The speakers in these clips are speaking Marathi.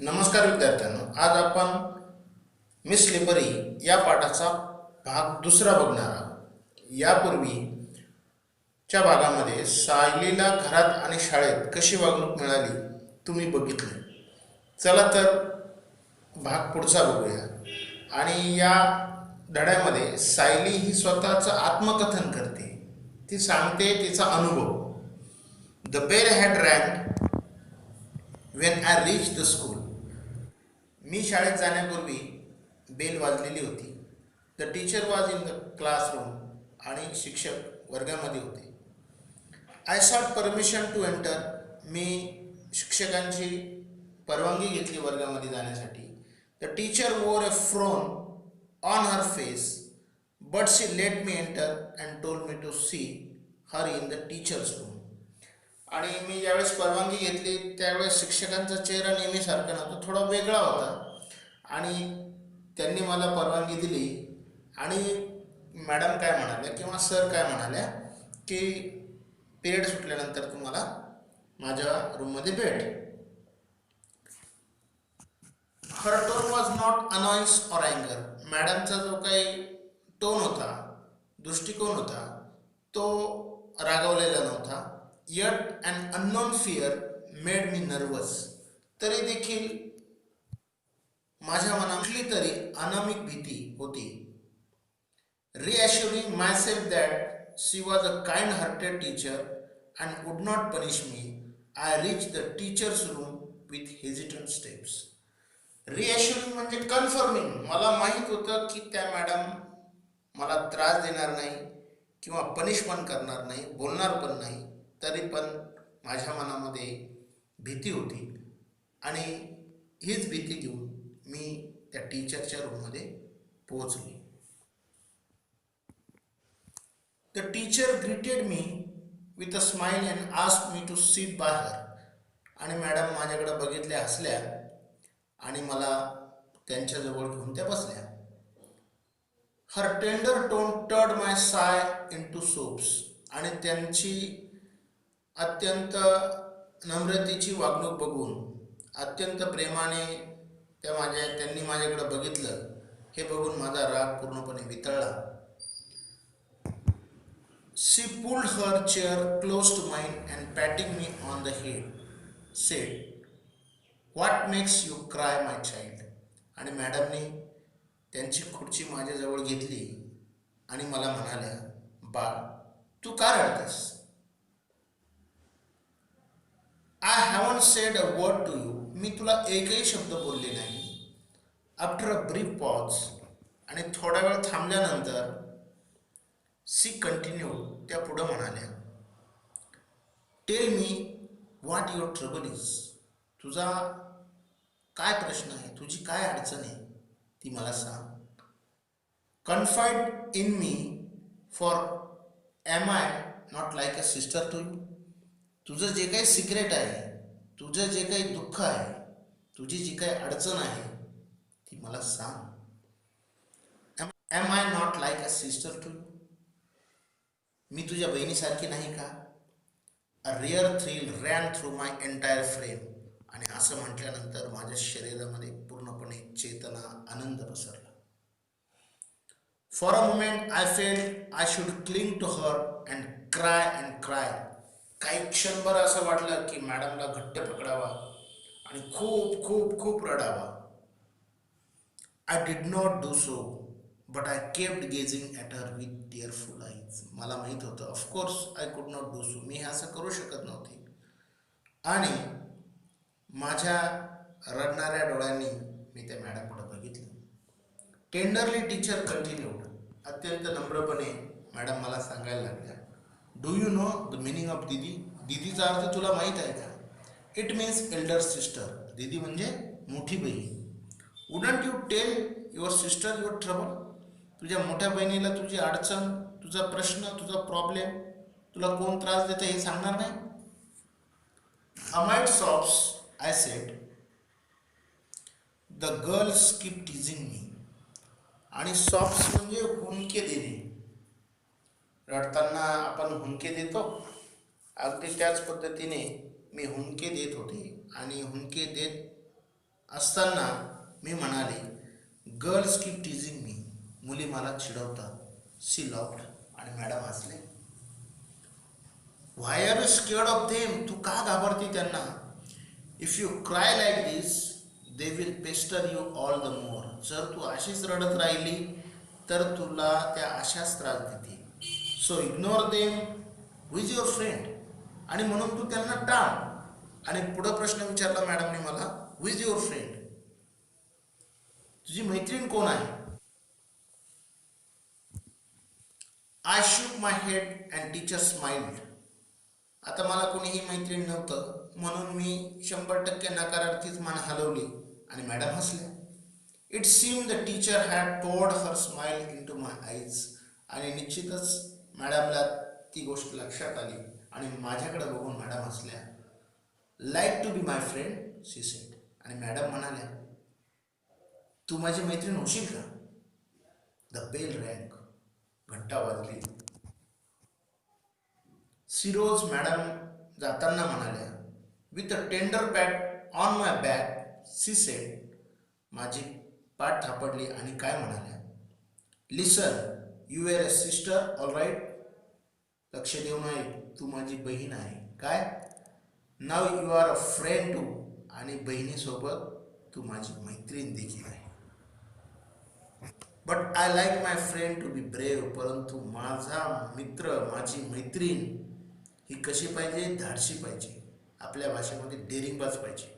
नमस्कार विद्यार्थ्यांनो, आज आपण मिस स्लिपरी या पाठाचा भाग दुसरा बघणार आहोत. यापूर्वीच्या भागामध्ये सायलीला घरात आणि शाळेत कशी वागणूक मिळाली तुम्ही बघितले. चला तर भाग पुढचा बघूया. आणि या धड्यामध्ये सायली ही स्वतःचं आत्मकथन करते. ती सांगते तिचा अनुभव. The bell had rang when I reach the school. मी शाळेत जाण्यापूर्वी बेल वाजलेली होती. The teacher was in the classroom. आणि शिक्षक वर्गामध्ये होते. I sought permission to enter. मी शिक्षकांची परवानगी घेतली वर्गामध्ये जाण्यासाठी. The teacher wore a frown on her face but she let me enter and told me to see her in the teacher's room. आणि मी ज्यावेळेस परवानगी घेतली त्यावेळेस शिक्षकांचा चेहरा नेहमीसारखा नव्हता, थोडा वेगळा होता. आणि त्यांनी मला परवानगी दिली. आणि मॅडम काय म्हणाल्या किंवा सर काय म्हणाल्या की पिरियड सुटल्यानंतर तुम्हाला माझ्या रूममध्ये भेट. Her tone was not annoyance or अँगर. मॅडमचा जो काही टोन होता, दृष्टिकोन होता, तो रागवलेला नव्हता. Yet an unknown fear made me nervous. तरी देखील माझ्या मनातली तरी अनामिक भीती होती. Reassuring myself that she was a kind hearted teacher and would not punish me, I reach the teacher's room with hesitant steps. Reassuring म्हणजे कन्फर्मिंग. मला माहीत होतं की त्या मॅडम मला त्रास देणार नाही किंवा पनिश पण करणार नाही, बोलणार पण नाही. तरी पण माझ्या मनामध्ये भीती होती. आणि हीच भीती घेऊन मी त्या टीचरच्या रूममध्ये पोहोचली. The teacher greeted me with a smile and asked me to sit by her. आणि मॅडम माझ्याकडे बघितल्या, हसल्या आणि मला त्यांच्याजवळ घेऊन त्या बसल्या. हर टेंडर टोन टर्ड माय साय इन टू सोप्स. आणि त्यांची अत्यंत नम्रतेची वागणूक बघून, अत्यंत प्रेमाने त्यांनी माझ्याकडे बघितलं, हे बघून माझा राग पूर्णपणे वितळला. She pulled her chair close to mine and patting me on the head said, what makes you cry my child. आणि मॅडमने त्यांची खुर्ची माझ्याजवळ घेतली आणि मला म्हणाल्या, बाळ तू का रडतेस. I haven't said a word to you. मी तुला एकही शब्द बोलले नाही. After a brief pause. आणि थोडा वेळ थांबल्यानंतर सी कंटिन्यूड. त्या पुढं म्हणाल्या, tell me what your trouble is. तुझा काय प्रश्न आहे, तुझी काय अडचण आहे, ती मला सांग. Confide in me for am I not like a sister to you. तुझं जे काही सिक्रेट आहे, तुझं जे काही दुःख आहे, तुझी जी काही अडचण आहे ती मला सांग. Am I not like a sister to you. मी तुझ्या बहिणीसारखी नाही का. A rare thrill ran through my entire frame. आणि असं म्हटल्यानंतर माझ्या शरीरामध्ये पूर्णपणे चेतना, आनंद पसरला. For a moment I felt I should cling to her and cry and cry. काही क्षणभर असं वाटलं की मॅडमला घट्ट पकडावा आणि खूप खूप खूप रडावा. I did not do so but I kept gazing at her with tearful eyes. मला माहीत होतं, of course I could not do so. मी हे असं करू शकत नव्हते. आणि माझ्या रडणाऱ्या डोळ्यांनी मी त्या मॅडमकडे बघितलं. Tenderly teacher continued. अत्यंत नम्रपणे मॅडम मला सांगायला लागल्या, do you know the meaning of didi. दीदीचा अर्थ तुला माहीत आहे का. It means elder sister. दीदी म्हणजे मोठी बहीण. Wouldn't you tell your sister your trouble. तुझ्या मोठ्या बहिणीला तुझी अडचण, तुझा प्रश्न, तुझा प्रॉब्लेम, तुला कोण त्रास देतं हे सांगणार नाही. Amid sobs I said, the girls keep teasing me. आणि सॉफ्ट्स म्हणजे हुंदके देणे. रडताना आपण हुंदके देतो, अगदी त्याच पद्धतीने मी हुंदके देत होते. आणि हुंदके देत असताना मी म्हणाले, गर्ल्स कीप टीजिंग मी, मुली मला चिडवतात. सी लॉफ्ड, आणि मॅडम हसले. Why are you scared of them, तू का घाबरते त्यांना? If you cry like this they will pester you all the more, जर तू अशीच रडत राहिली तर तुला त्या अशाच त्रास देतील. So ignore them, who is your friend, आणि म्हणून तू त्यांना टाळ. आणि पुढं प्रश्न विचारला मॅडमने मला, हु इज युअर फ्रेंड, तुझी मैत्रीण कोण आहे? I shook my head and teacher smiled. आता मला कोणीही मैत्रीण नव्हतं म्हणून मी 100% नकारार्थीच मान हलवली आणि मॅडम हसल्या. It seem the teacher had poured her smile into my eyes, आणि निश्चितच मॅडमला ती गोष्ट लक्षात आली आणि माझ्याकडे बघून मॅडम हसल्या. Like to be my friend, she said. आणि मॅडम म्हणाल्या, तू माझी मैत्रीण होशील का? द बेल रँग, घंटा वाजली. सिरोज मॅडम जाताना म्हणाल्या, with a tender pat on my back, she said. माझी पाठ थापडली आणि काय म्हणाल्या, listen, you are a sister all right, लक्ष देऊ नये, तू माझी बहीण आहे काय? Now you are a friend too, आणि बहिणीसोबत तू माझी मैत्रीण देखील आहे. But I like my friend to be brave, परंतु माझा मित्र, माझी मैत्रीण ही कशी पाहिजे? धाडशी पाहिजे, आपल्या भाषेमध्ये डेअरिंगबाज पाहिजे.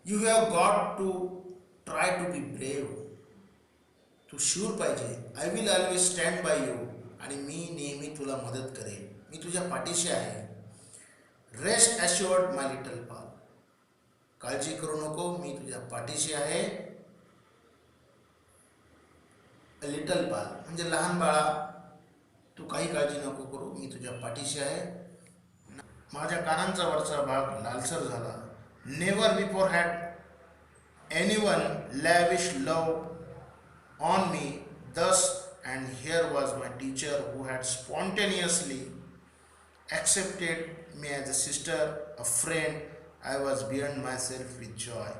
You have got to try to be brave, तू शूर पाहिजे. I will always stand by you, आणि मी नेहमी तुला मदत करेन, मी तुझ्या पाठीशी आहे. रेस्ट ॲश्युअर्ड माय लिटल पाल, काळजी करू नको, मी तुझ्या पाठीशी आहे. लिटल पाल म्हणजे लहान बाळा, तू काही काळजी नको करू, मी तुझ्या पाठीशी आहे. माझ्या कानांचा वरचा भाग लालसर झाला. Never before had anyone lavish love on me thus, and here was my teacher who had spontaneously accepted me as a sister, a friend. I was beyond myself with joy.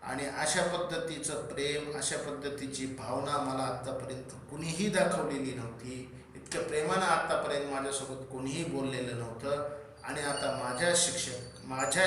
आणि अशा पद्धतीचं प्रेम, अशा पद्धतीची भावना मला आत्तापर्यंत कुणीही दाखवलेली नव्हती. इतक्या प्रेमानं आत्तापर्यंत माझ्यासोबत कोणीही बोललेलं नव्हतं. आणि आता माझ्या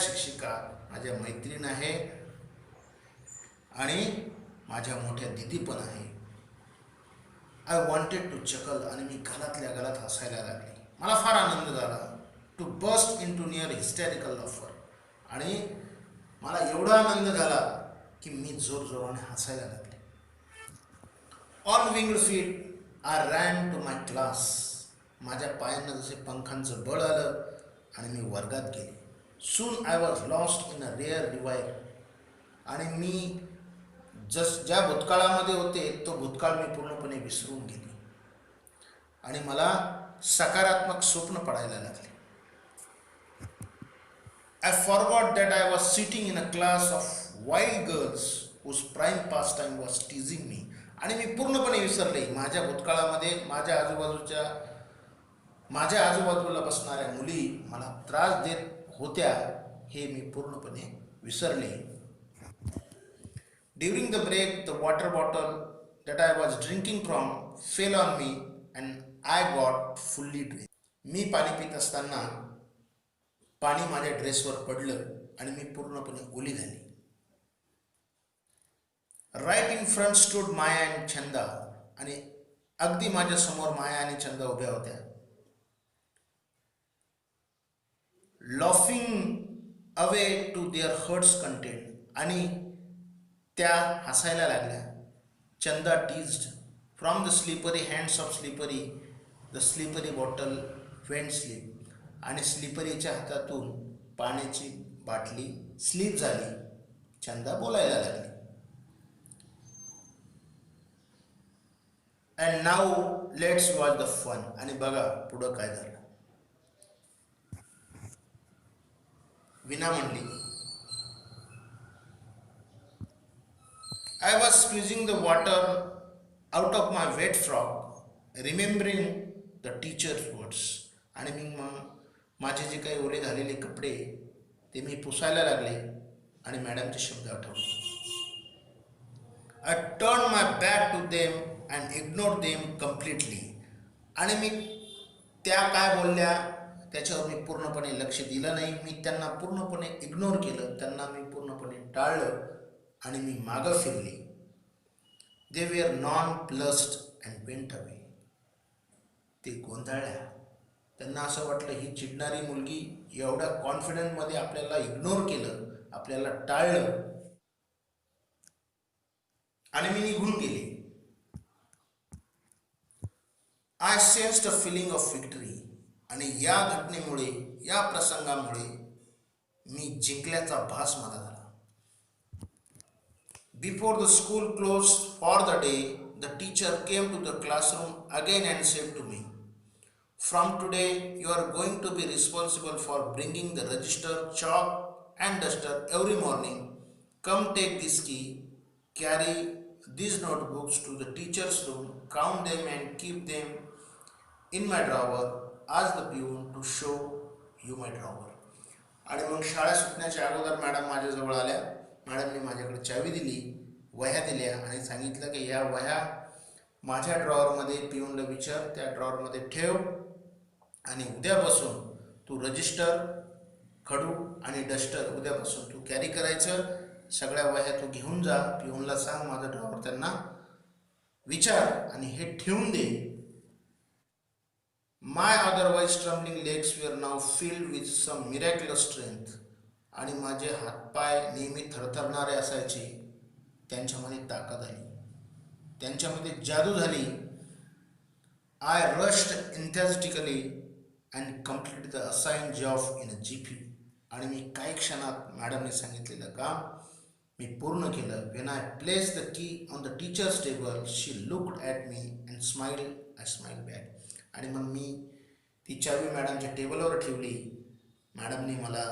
शिक्षिका माझ्या मैत्रीण आहे आणि माझ्या मोठ्या दिदी पण आहे. आय वॉन्टेड टू चकल, आणि मी गलातल्या गलात हसायला लागले. मला फार आनंद झाला. To burst into near hysterical offer, आणि मला एवढा आनंद झाला की मी जोरजोराने हसायला लागले. On winged feet I ran to my class, माझ्या पायांना जसे पंखांचं बळ आलं आणि मी वर्गात गेले. Soon I was lost in a rare desire, आणि मी ज्या भूतकाळामध्ये होते तो भूतकाळ मी पूर्णपणे विसरून गेले आणि मला सकारात्मक स्वप्न पडायला लागले. I forgot that I was sitting in a class of wild girls whose prime pastime was teasing me, आणि मी पूर्णपणे विसरले माझ्या भूतकाळामध्ये माझ्या आजूबाजूला बसणाऱ्या मुली मला त्रास देत होत्या हे मी पूर्णपणे विसरले. During the break, the water bottle that I was drinking from fell on me and I got fully drenched. मी पाणी पित असताना पाणी माझ्या ड्रेसवर पडलं आणि मी पूर्णपणे ओली झाली. Right in front stood Maya and Chanda, आणि अगदी माझ्या समोर माया आणि चंदा उभ्या होत्या. Laughing away to their heart's content, आणि त्या हसायला लागल्या. Chanda teased from the slippery hands of slippery, the slippery bottle went slip, आणि स्लिपरीच्या हातातून पाण्याची बाटली स्लीप झाली. चंदा बोलायला लागली. And now let's watch the fun, आणि बघा पुढं काय झालं. विना म्हणली, I was squeezing the water out of my wet frock, remembering the teacher's words. आणि मी माझे जे काही ओले झालेले कपडे ते मी पुसायला लागले आणि मॅडमचे शब्द आठवले. I turn my back to them and ignore them completely. आणि मी त्या काय बोलल्या त्याच्यावर मी पूर्णपणे लक्ष दिलं नाही. मी त्यांना पूर्णपणे इग्नोर केलं, त्यांना मी पूर्णपणे टाळलं आणि मी मागं फिरले. They were non plussed and went away. ते गोंधळल्या. त्यांना असं वाटलं ही चिडणारी मुलगी एवढ्या कॉन्फिडंटमध्ये आपल्याला इग्नोर केलं, आपल्याला टाळलं आणि मी निघून गेले. I sensed a feeling of victory. आणि या घटनेमुळे, या प्रसंगामुळे मी जिंकल्याचा भास मला झाला. Before the school close for the day, the teacher came to the classroom again and said to me, from today you are going to be responsible for bringing the register, chalk and duster every morning. Come take this key, carry these notebooks to the teacher's room, count them and keep them in my drawer. Ask the peon to show you my drawer. आणि मग शाळा सुटण्याच्या अगोदर मॅडम माझ्याजवळ आल्या. मॅडमने माझ्याकडे चावी दिली, वह्या दिल्या आणि सांगितलं की या वह्या माझ्या ड्रॉवरमध्ये पिऊनला विचार, त्या ड्रॉवरमध्ये ठेव आणि उद्यापासून तू रजिस्टर, खडू आणि डस्टर उद्यापासून तू कॅरी करायचं. सगळ्या वह्या तू घेऊन जा, पिऊनला सांग माझं ड्रॉवर त्यांना विचार आणि हे ठेवून दे. My otherwise trembling legs were now filled with some miraculous strength. आणि माझे हातपाय नेहमी थरथरणारे असायचे, त्यांच्यामध्ये ताकद आली, त्यांच्यामध्ये जादू झाली. I rushed enthusiastically and complete the assign job in a jiffy. आणि मी काही क्षणात मॅडमने सांगितलेलं काम मी पूर्ण केलं. When I place the key on the teachers table, she looked at me and smiled. I smile back. आणि मग मी ती चावी मॅडमच्या टेबलवर ठेवली. मॅडमने मला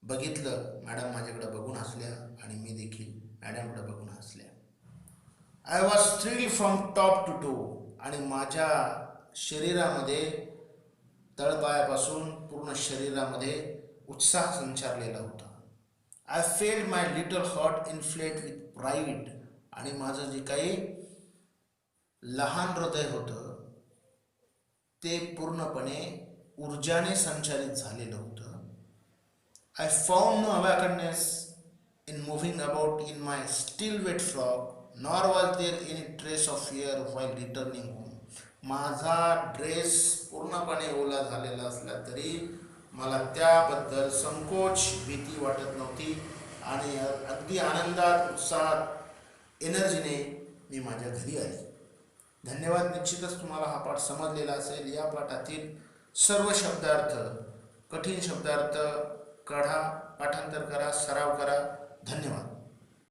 बघितलं, मॅडम माझ्याकडे बघून हसल्या आणि मी देखील मॅडमकडे बघून हसल्या. I was thrilled from top to toe. आणि माझ्या शरीरामध्ये तळपायापासून पूर्ण शरीरामध्ये उत्साह संचारलेला होता. I felt my little heart inflate with pride. आणि माझं जे काही लहान हृदय होतं ते पूर्णपणे ऊर्जाने संचालित झालेलं होतं. I found no awkwardness in moving about in my still wet frock, nor was there any trace of fear while returning home. माझा ड्रेस पूर्णपणे ओला झालेला असला तरी मला त्याबद्दल संकोच, भीती वाटत नव्हती आणि अगदी आनंदात, उत्साहात, एनर्जीने मी माझ्या घरी आली. धन्यवाद. निश्चितच तुम्हाला हा पाठ समजलेला असेल. या पाठातील सर्व शब्दार्थ, कठीण शब्दार्थ काढा, पाठांतर करा, सराव करा. धन्यवाद.